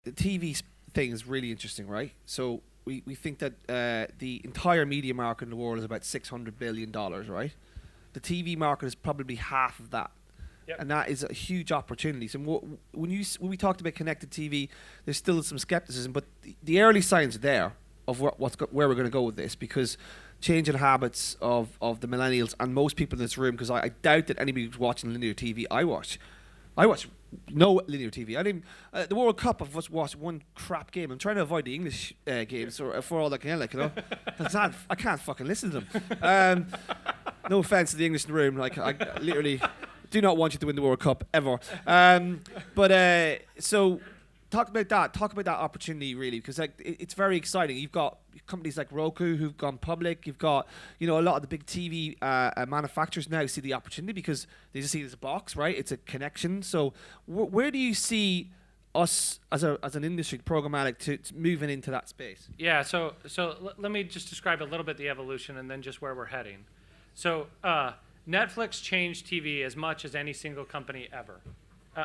the TV thing is really interesting, right? So we think that the entire media market in the world is about $600 billion, right? The TV market is probably half of that. Yep. And that is a huge opportunity. So when we talked about connected TV, there's still some skepticism, but the early signs are there of where we're going to go with this, because changing habits of the millennials and most people in this room, because I doubt that anybody who's watching linear TV. I watch no linear TV. I didn't. The World Cup, I've just watched one crap game. I'm trying to avoid the English games for all I can, like, you know. I can't fucking listen to them. No offense to the English in the room. Like, I literally do not want you to win the World Cup ever. So talk about that opportunity, really, because like it's very exciting. You've got companies like Roku who've gone public. You've got, you know, a lot of the big TV manufacturers now see the opportunity because they just see it as a box, right? It's a connection. So where do you see us as an industry, programmatic, to moving into that space? Yeah, so let me just describe a little bit the evolution and then just where we're heading. So Netflix changed TV as much as any single company ever.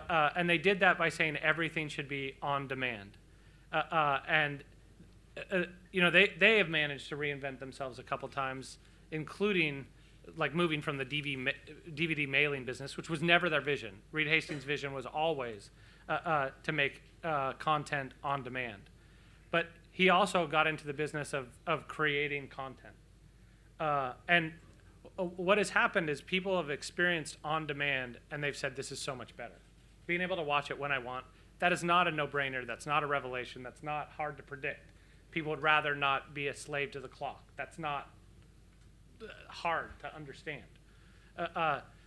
And they did that by saying everything should be on demand. You know, they have managed to reinvent themselves a couple times, including like moving from the DVD mailing business, which was never their vision. Reed Hastings' vision was always to make content on demand. But he also got into the business of creating content. And what has happened is people have experienced on demand and they've said, this is so much better. Being able to watch it when I want, that is not a no-brainer. That's not a revelation. That's not hard to predict. People would rather not be a slave to the clock. That's not hard to understand.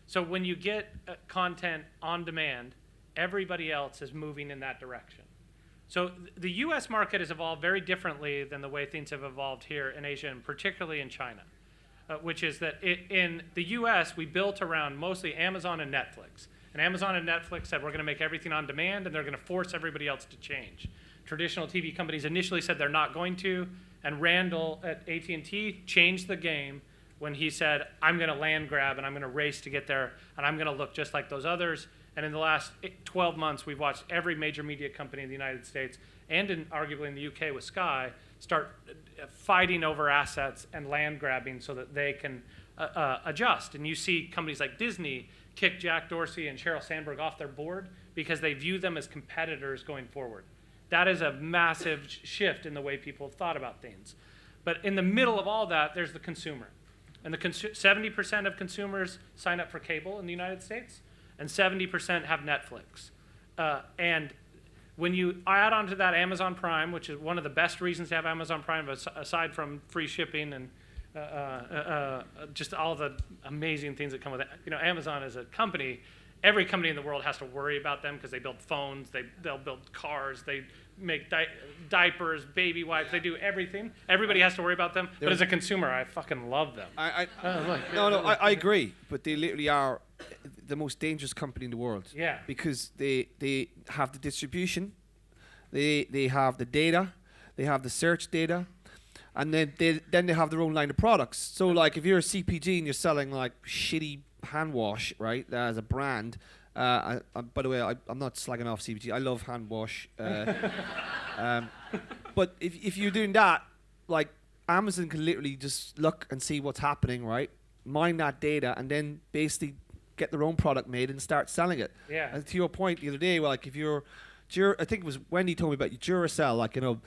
So when you get content on demand, everybody else is moving in that direction. So the US market has evolved very differently than the way things have evolved here in Asia, and particularly in China, which is that in the US, we built around mostly Amazon and Netflix. And Amazon and Netflix said, we're going to make everything on demand, and they're going to force everybody else to change. Traditional TV companies initially said they're not going to, and Randall at AT&T changed the game when he said, I'm going to land grab, and I'm going to race to get there, and I'm going to look just like those others. And in the last 12 months, we've watched every major media company in the United States, and arguably in the UK with Sky, start fighting over assets and land grabbing so that they can adjust. And you see companies like Disney kick Jack Dorsey and Sheryl Sandberg off their board because they view them as competitors going forward. That is a massive shift in the way people have thought about things. But in the middle of all that, there's the consumer. And 70% of consumers sign up for cable in the United States, and 70% have Netflix. And when you add onto that Amazon Prime, which is one of the best reasons to have Amazon Prime, aside from free shipping and just all the amazing things that come with it. You know, Amazon is a company. Every company in the world has to worry about them because they build phones, they'll build cars, they make diapers, baby wipes, they do everything. Everybody has to worry about them. But as a consumer, I fucking love them. I agree, but they literally are the most dangerous company in the world. Yeah. Because they have the distribution, they have the data, they have the search data, and then they have their own line of products. So like if you're a CPG and you're selling like shitty hand wash, right, as a brand, by the way, I'm not slagging off CPG. I love hand wash. But if you're doing that, like Amazon can literally just look and see what's happening, right? Mine that data and then basically get their own product made and start selling it. Yeah. And to your point the other day, like if you're, I think it was Wendy told me about your Duracell, like, you know,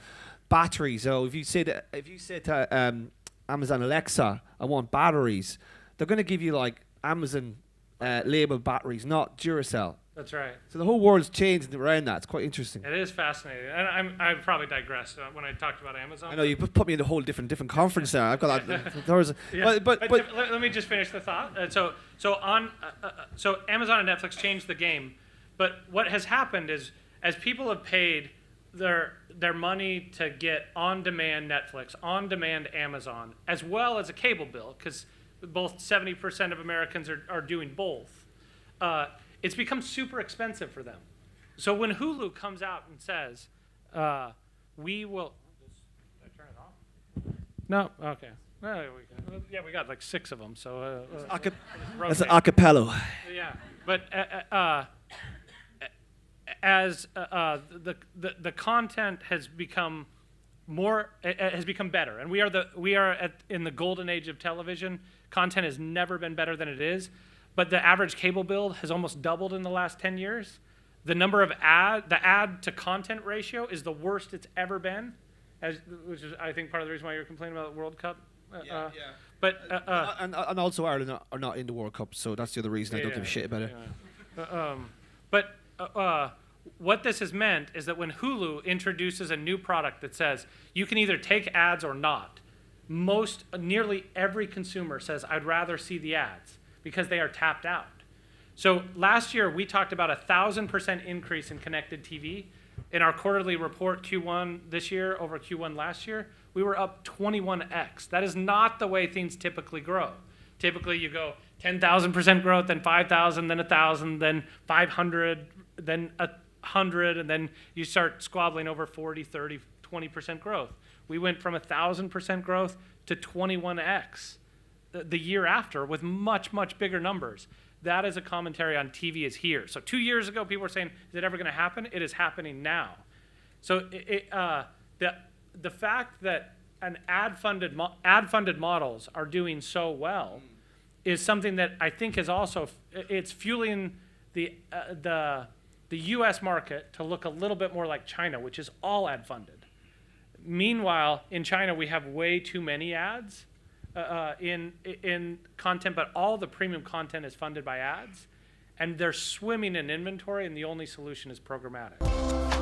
batteries. So if you say to Amazon Alexa, I want batteries, they're going to give you like Amazon labeled batteries, not Duracell. That's right. So the whole world's changed around that. It's quite interesting. It is fascinating. And I probably digressed when I talked about Amazon. I know you put me in a whole different conference there. I've got that. There was, yeah. but let me just finish the thought. So Amazon and Netflix changed the game, but what has happened is as people have paid their money to get on-demand Netflix, on-demand Amazon, as well as a cable bill, because both 70% of Americans are doing both, it's become super expensive for them. So when Hulu comes out and says, we will... Did I turn it off? No? Okay. Yeah, we got like 6 of them, so... That's an acapella. Yeah, but as the content has become has become better, and we are in the golden age of television. Content has never been better than it is, but the average cable bill has almost doubled in the last 10 years. The number of the ad to content ratio is the worst it's ever been, which is I think part of the reason why you're complaining about the World Cup. But and also Ireland are not in the World Cup, so that's the other reason I don't give a shit about it. But what this has meant is that when Hulu introduces a new product that says you can either take ads or not, nearly every consumer says I'd rather see the ads because they are tapped out. So last year we talked about 1,000% increase in connected TV. In our quarterly report Q1 this year over Q1 last year, we were up 21x. That is not the way things typically grow. Typically you go 10,000% growth, then 5,000, then 1,000, then 500, then 100, and then you start squabbling over 40, 30, 20% growth. We went from 1,000% growth to 21x the year after with much, much bigger numbers. That is a commentary on TV is here. So 2 years ago, people were saying, is it ever going to happen? It is happening now. So the fact that an ad-funded models are doing so well is something that I think is also, it's fueling the U.S. market to look a little bit more like China, which is all ad-funded. Meanwhile, in China, we have way too many ads in content, but all the premium content is funded by ads, and they're swimming in inventory, and the only solution is programmatic.